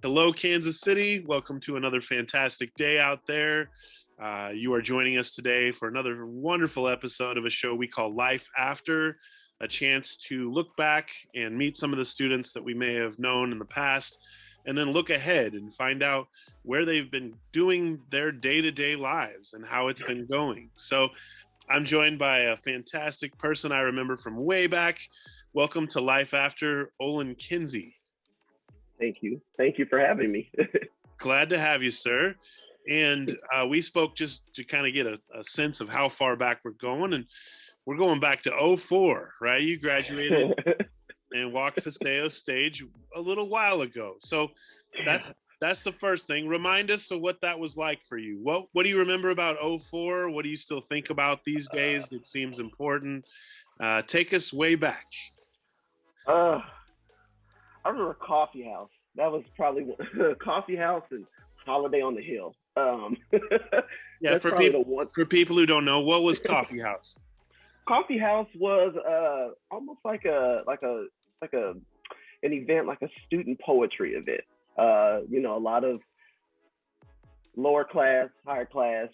Hello, Kansas City. Welcome to another fantastic day out there. You are joining us today for another wonderful episode of a show we call Life After, a chance to look back and meet some of the students that we may have known in the past, and then look ahead and find out where they've been doing their day-to-day lives and how it's been going. So I'm joined by a fantastic person I remember from way back. Welcome to Life After, Olin Kinsey. Thank you. Thank you for having me. Glad to have you, sir. And we spoke just to kind of get a sense of how far back we're going. And we're going back to 2004, right? You graduated and walked Paseo stage a little while ago. So that's the first thing. Remind us of what that was like for you. What do you remember about 2004? What do you still think about these days that seems important? Take us way back. I remember a coffee house. That was probably coffee house and Holiday on the Hill. Yeah, for people who don't know, what was coffee house? Coffee house was almost like an event, like a student poetry event. A lot of lower class, higher class,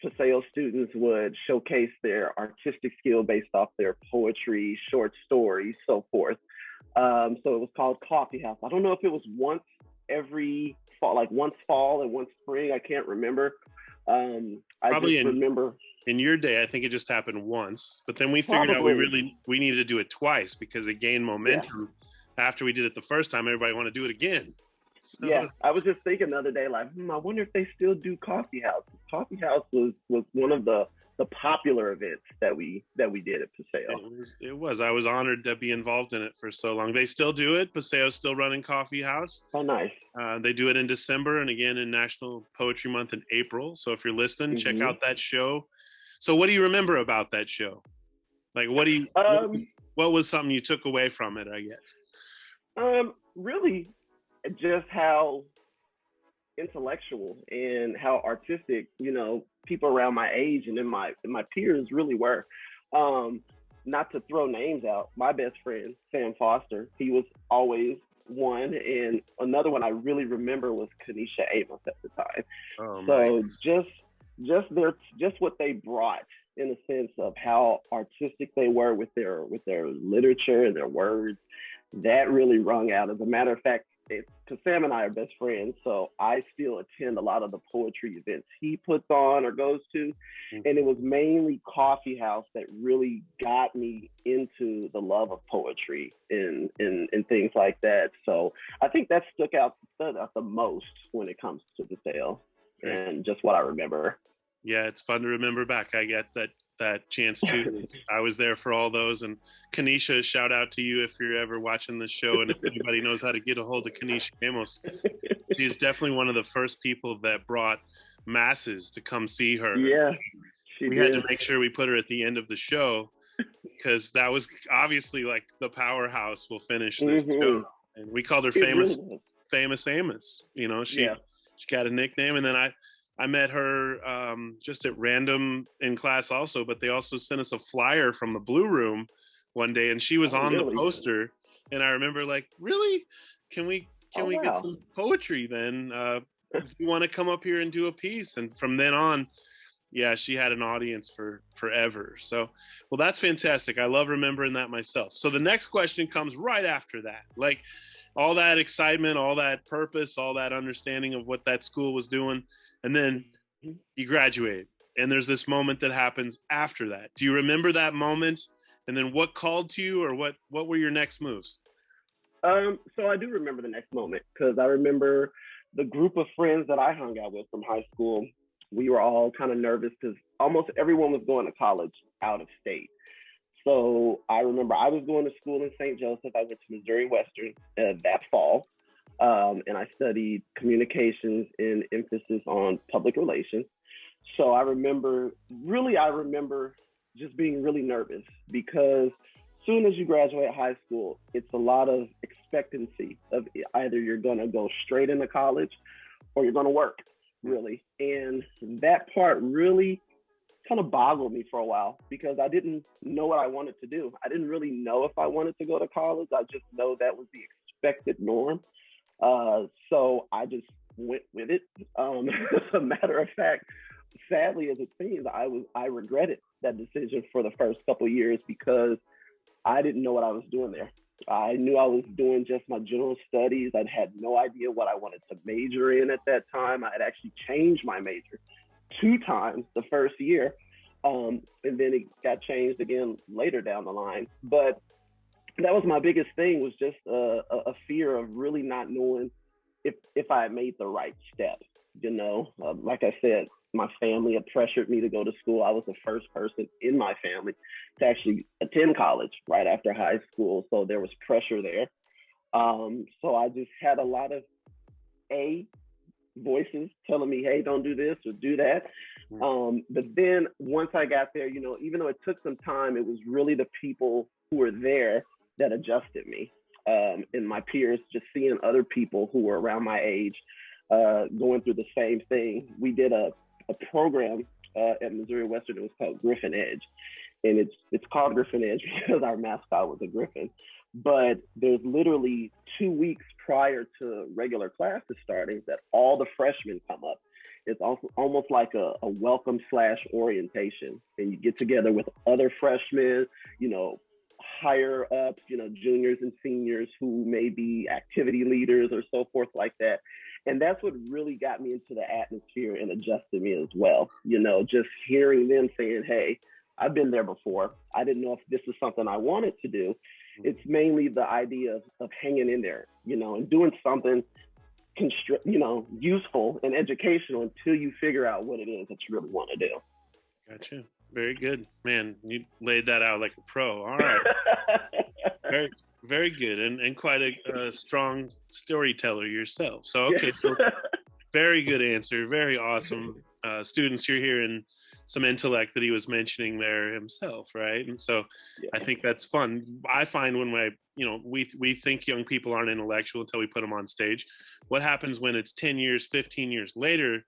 Paseo students would showcase their artistic skill based off their poetry, short stories, so forth. So it was called Coffee House. I don't know if it was once every fall, like once fall and once spring. I can't remember. Probably remember in your day, I think it just happened once, but then we figured out we needed to do it twice because it gained momentum. Yeah. After we did it the first time, everybody wanted to do it again. So, yeah, I was just thinking the other day, like, I wonder if they still do Coffee House. Coffee House was one of the popular events that we did at Paseo. It was. I was honored to be involved in it for so long. They still do it. Paseo's still running Coffee House. Oh, nice. They do it in December and again in National Poetry Month in April. So if you're listening, check out that show. So what do you remember about that show? Like, what was something you took away from it, I guess? Really just how intellectual and how artistic, people around my age and then my peers really were. Not to throw names out, my best friend, Sam Foster, he was always one. And another one I really remember was Kanisha Amos at the time. Oh, so just what they brought in a sense of how artistic they were with their literature and their words, that really rung out. As a matter of fact, because Sam and I are best friends, so I still attend a lot of the poetry events he puts on or goes to. Mm-hmm. And it was mainly Coffee House that really got me into the love of poetry and things like that. So I think that stood out the most when it comes to the sale and just what I remember. Yeah, it's fun to remember back. I get that chance too. I was there for all those. And Kanisha, shout out to you if you're ever watching this show. And if anybody knows how to get a hold of Kanisha Amos, she's definitely one of the first people that brought masses to come see her. Yeah, we had to make sure we put her at the end of the show because that was obviously like the powerhouse will finish this show. And we called her Famous Amos. She got a nickname. And then I met her just at random in class also, but they also sent us a flyer from the Blue Room one day, and she was on the poster. And I remember like, really? Can we get some poetry then? If you want to come up here and do a piece? And from then on, yeah, she had an audience for forever. So, well, that's fantastic. I love remembering that myself. So the next question comes right after that. Like all that excitement, all that purpose, all that understanding of what that school was doing. And then you graduate, and there's this moment that happens after that. Do you remember that moment? And then what called to you, or what were your next moves? So I do remember the next moment because I remember the group of friends that I hung out with from high school. We were all kind of nervous because almost everyone was going to college out of state. So I remember I was going to school in St. Joseph. I went to Missouri Western that fall. And I studied communications and emphasis on public relations. So I remember just being really nervous because soon as you graduate high school, it's a lot of expectancy of either you're going to go straight into college or you're going to work, really. And that part really kind of boggled me for a while because I didn't know what I wanted to do. I didn't really know if I wanted to go to college. I just know that was the expected norm. So I just went with it. As a matter of fact, sadly as it seems, I regretted that decision for the first couple of years because I didn't know what I was doing there. I knew I was doing just my general studies. I'd had no idea what I wanted to major in at that time. I had actually changed my major 2 times the first year. And then it got changed again later down the line. But that was my biggest thing, was just a fear of really not knowing if I had made the right step. Like I said, my family had pressured me to go to school. I was the first person in my family to actually attend college right after high school. So there was pressure there. So I just had a lot of voices telling me, hey, don't do this or do that. But then once I got there, even though it took some time, it was really the people who were there that adjusted me. And my peers, just seeing other people who were around my age going through the same thing. We did a program at Missouri Western. It was called Griffin Edge. And it's called Griffin Edge because our mascot was a griffin. But there's literally 2 weeks prior to regular classes starting that all the freshmen come up. It's also almost like a welcome / orientation. And you get together with other freshmen, higher ups, juniors and seniors who may be activity leaders or so forth like that. And that's what really got me into the atmosphere and adjusted me as well. Just hearing them saying, hey, I've been there before. I didn't know if this is something I wanted to do. It's mainly the idea of hanging in there, and doing something, useful and educational until you figure out what it is that you really want to do. Gotcha. Very good, man. You laid that out like a pro. All right. Very, very good, and quite a strong storyteller yourself. So, okay, so very good answer. Very awesome. Students, you're hearing some intellect that he was mentioning there himself, right? And so I think that's fun. I find when we think young people aren't intellectual until we put them on stage. What happens when it's 10 years, 15 years later,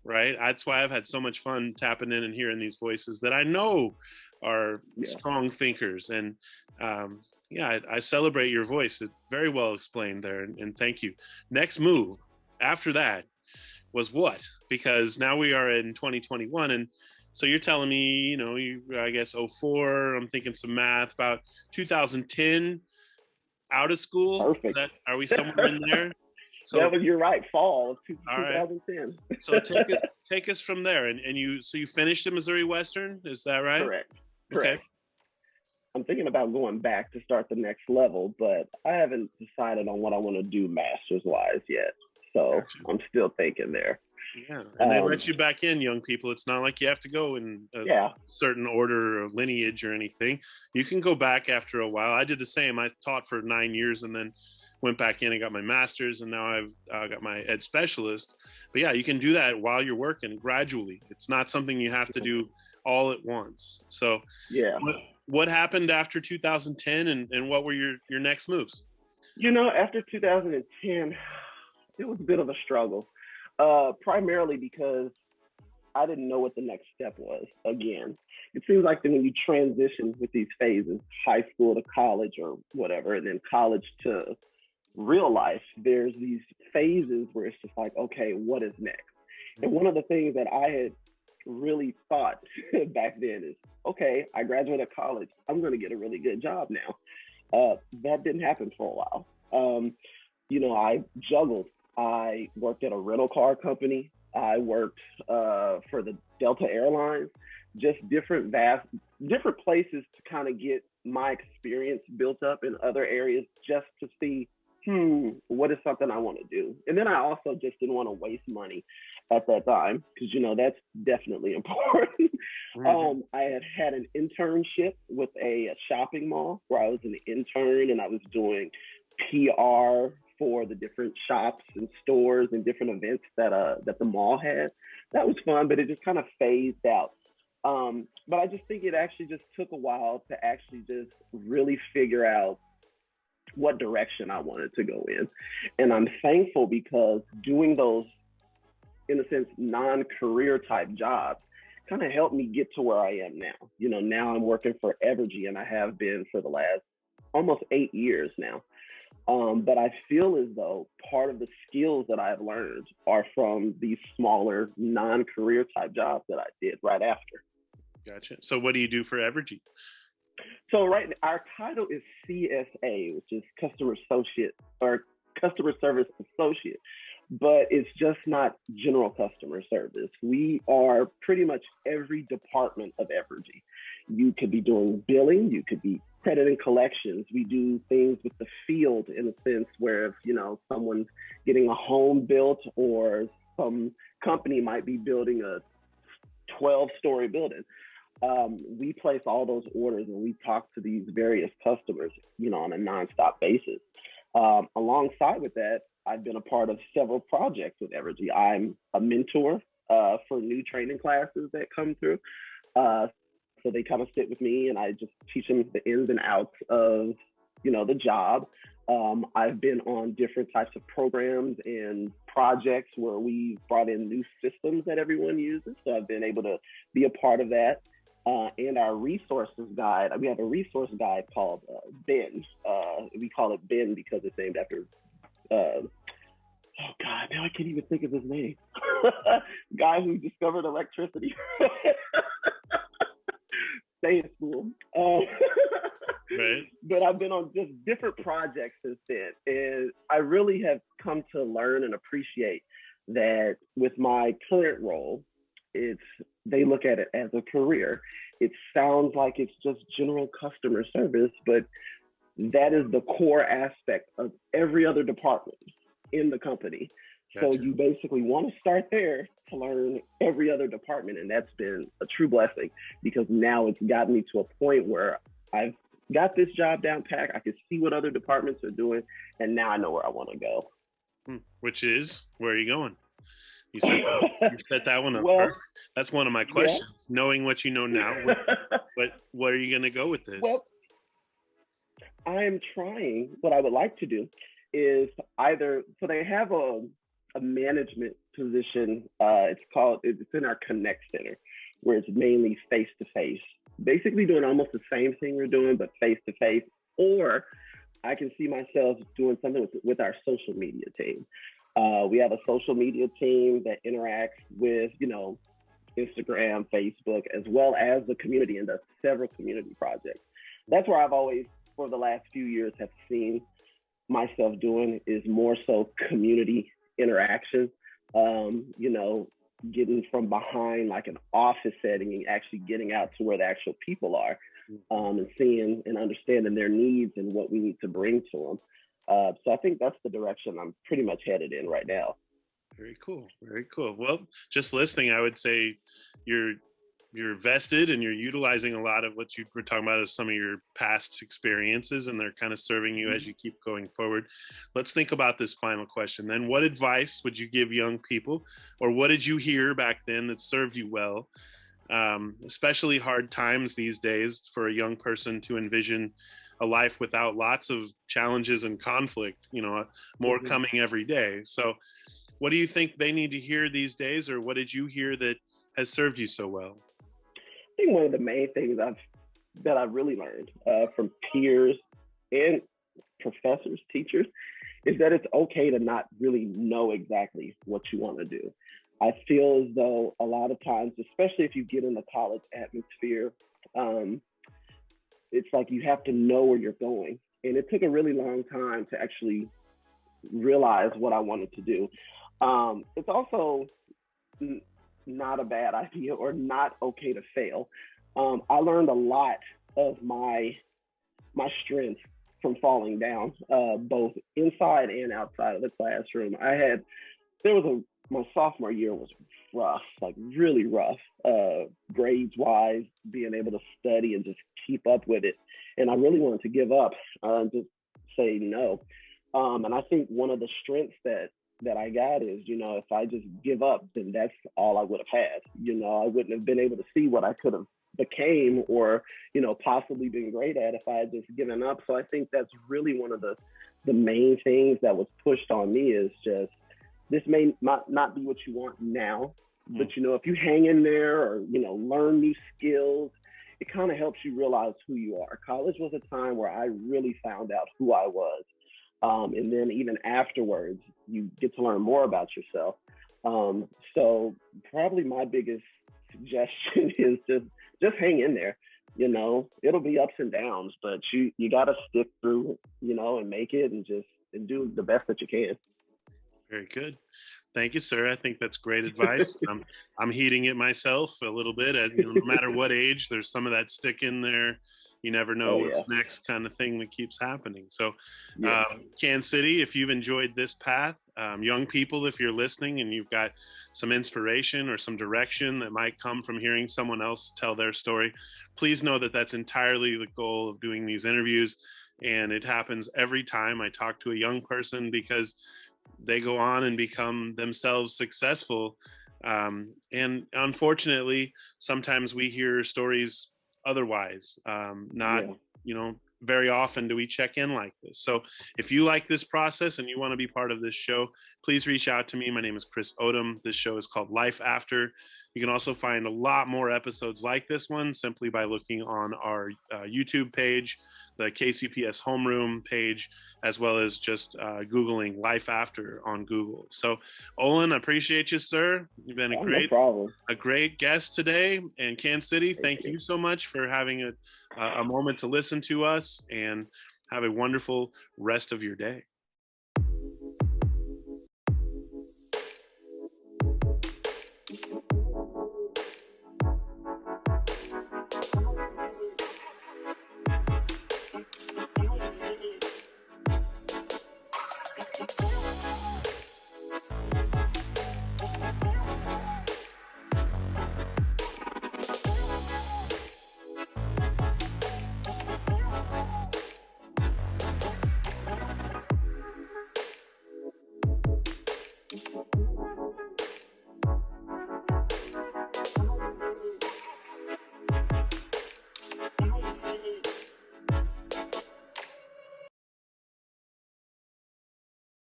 right? That's why I've had so much fun tapping in and hearing these voices that I know are strong thinkers. And I celebrate your voice. It's very well explained there, and thank you. Next move after that was what? Because now we are in 2021, and so you're telling me, I guess 04, I'm thinking some math, about 2010, out of school. Perfect. Are we somewhere in there? So you're right, fall of 2010. Right. So take us from there, and you finished at Missouri Western, is that right? Correct. Okay. I'm thinking about going back to start the next level, but I haven't decided on what I want to do master's wise yet. So I'm still thinking there. Yeah, and they let you back in, young people. It's not like you have to go in a certain order or lineage or anything. You can go back after a while. I did the same. I taught for 9 years and then went back in and got my master's, and now I've got my ed specialist. But yeah, you can do that while you're working gradually. It's not something you have to do all at once. So what happened after 2010, and what were your next moves? After 2010, it was a bit of a struggle. Primarily because I didn't know what the next step was. Again, it seems like that when you transition with these phases, high school to college or whatever, and then college to real life, there's these phases where it's just like, okay, what is next? And one of the things that I had really thought back then is, okay, I graduated college, I'm going to get a really good job now. That didn't happen for a while. I juggled. I worked at a rental car company. I worked for the Delta Airlines, just different places to kind of get my experience built up in other areas just to see, what is something I want to do? And then I also just didn't want to waste money at that time because, that's definitely important. I had an internship with a shopping mall where I was an intern and I was doing PR for the different shops and stores and different events that the mall had. that was fun, but it just kind of phased out. But I just think it actually just took a while to actually just really figure out what direction I wanted to go in. And I'm thankful because doing those, in a sense, non-career type jobs kind of helped me get to where I am now. You know, now I'm working for Evergy, and I have been for the last almost 8 years now. But I feel as though part of the skills that I've learned are from these smaller non-career type jobs that I did right after. Gotcha. So what do you do for Evergy? So our title is CSA, which is Customer Associate or Customer Service Associate, but it's just not general customer service. We are pretty much every department of Evergy. You could be doing billing, you could be credit and collections. We do things with the field in a sense where if, you know, someone's getting a home built or some company might be building a 12-story building. We place all those orders and we talk to these various customers, you know, on a nonstop basis. Alongside with that, I've been a part of several projects with Evergy. I'm a mentor for new training classes that come through. So they kind of sit with me and I just teach them the ins and outs of, you know, the job. I've been on different types of programs and projects where we brought in new systems that everyone uses. So I've been able to be a part of that. And our resources guide, we have a resource guide called Ben. We call it Ben because it's named after, oh God, now I can't even think of his name. Guy who discovered electricity. Stay in school. Right. But I've been on just different projects since then. And I really have come to learn and appreciate that with my current role, they look at it as a career. It sounds like it's just general customer service, but that is the core aspect of every other department in the company. Gotcha. So you basically want to start there to learn every other department. And that's been a true blessing because now it's gotten me to a point where I've got this job down pat. I can see what other departments are doing. And now I know where I want to go. Which is, where are you going? You set that one up. Well, that's one of my questions. Yeah. Knowing what you know now, what are you going to go with this? Well, I'm trying. What I would like to do is so they have a management position. It's in our Connect Center, where it's mainly face to face, basically doing almost the same thing we're doing, but face to face. Or I can see myself doing something with our social media team. We have a social media team that interacts with, you know, Instagram, Facebook, as well as the community, and does several community projects. That's where I've always, for the last few years, have seen myself doing is more so community interaction. You know, getting from behind like an office setting and actually getting out to where the actual people are, and seeing and understanding their needs and what we need to bring to them. So I think that's the direction I'm pretty much headed in right now. Very cool. Very cool. Well, just listening, I would say you're vested and you're utilizing a lot of what you were talking about as some of your past experiences, and they're kind of serving you as you keep going forward. Let's think about this final question then. What advice would you give young people, or what did you hear back then that served you well? Especially hard times these days for a young person to envision a life without lots of challenges and conflict, you know, more coming every day. So what do you think they need to hear these days, or what did you hear that has served you so well? I think one of the main things that I've really learned from peers and professors, teachers, is that it's okay to not really know exactly what you want to do. I feel as though a lot of times, especially if you get in the college atmosphere, it's like you have to know where you're going. And it took a really long time to actually realize what I wanted to do. It's also not a bad idea or not okay to fail. I learned a lot of my strengths from falling down, both inside and outside of the classroom. My sophomore year was rough, like really rough, grades wise, being able to study and just keep up with it. And I really wanted to give up and just say no. And I think one of the strengths that that I got is, if I just give up, then that's all I would have had. I wouldn't have been able to see what I could have became or, possibly been great at if I had just given up. So I think that's really one of the main things that was pushed on me is just, this may not be what you want now, but if you hang in there or, learn new skills, it kind of helps you realize who you are. College was a time where I really found out who I was. And then even afterwards, you get to learn more about yourself. So probably my biggest suggestion is just hang in there. It'll be ups and downs, but you got to stick through, and make it and do the best that you can. Very good. Thank you, sir. I think that's great advice. I'm heeding it myself a little bit. As no matter what age, there's some of that stick in there. You never know what's next kind of thing that keeps happening. So, Kansas City, if you've enjoyed this path, young people, if you're listening and you've got some inspiration or some direction that might come from hearing someone else tell their story, please know that that's entirely the goal of doing these interviews. And it happens every time I talk to a young person because they go on and become themselves successful. And unfortunately, sometimes we hear stories otherwise. Very often do we check in like this. So if you like this process and you want to be part of this show, please reach out to me. My name is Chris Odam. This show is called Life After. You can also find a lot more episodes like this one simply by looking on our YouTube page, the KCPS Homeroom page, as well as just Googling Life After on Google. So, Olin, I appreciate you, sir. You've been a great guest today. And Kansas City, thank you so much for having a moment to listen to us, and have a wonderful rest of your day.